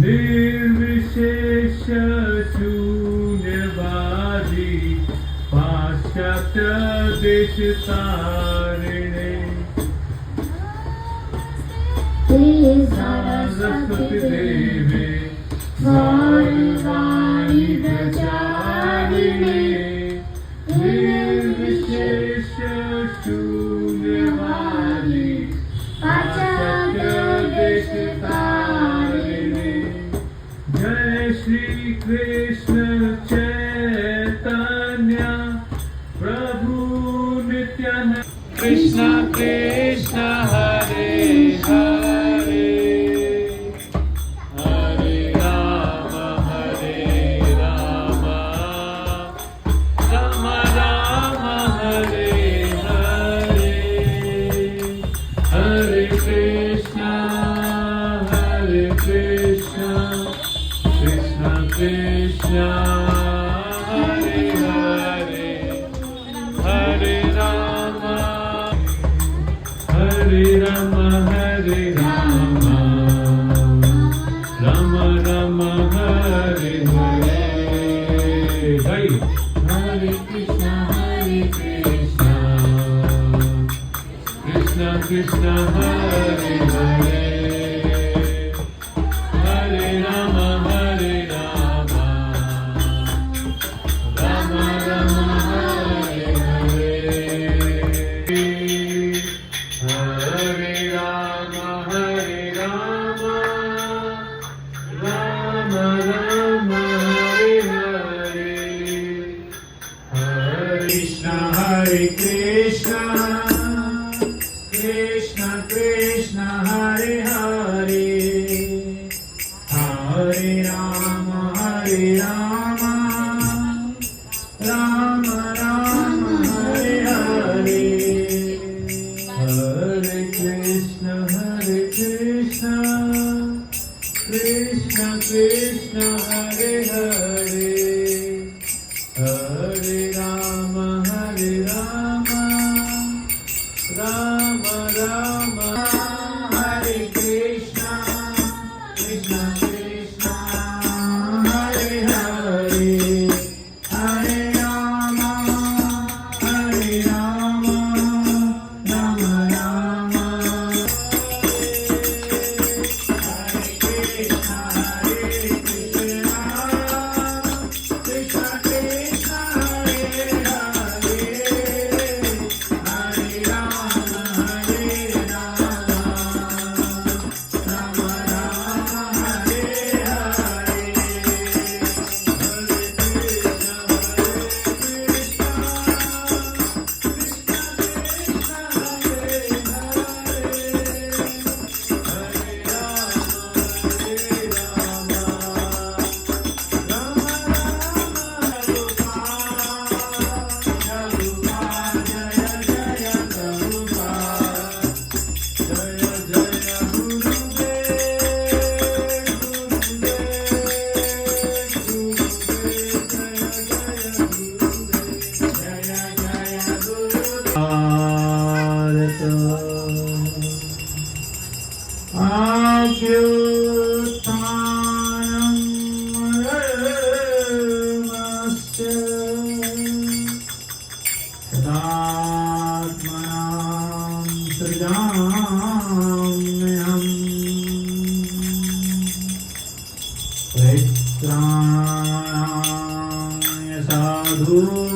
निर्विशेष शून्यवादी पाश्चात्य देश तारिणे सरस्वती देवे सर्वाणि प्रचारिणे निर्विशेष शून्यवादी पाश्चात्य देश तारिणे जय श्री कृष्ण चैतन्य प्रभु नित्यानंद कृष्ण कृष्ण हरे हरे हरे राम राम राम हरे हरे हरे कृष्ण कृष्ण कृष्ण हरे हरे हरे राम हरे राम राम राम हरे हरे जय हरे कृष्ण कृष्ण कृष्ण हरे हरे हरे राम राम राम हरे हरे हरे राम राम राम हरे हरे हरे कृष्ण कृष्ण कृष्ण हरे हरे हरे राम राम राम हरे हरे हरे कृष्ण कृष्ण कृष्ण हरे हरे हरे राम राम राम हरे कृष्ण कृष्ण कृष्ण हरे हरे हरे राम राम राम साधु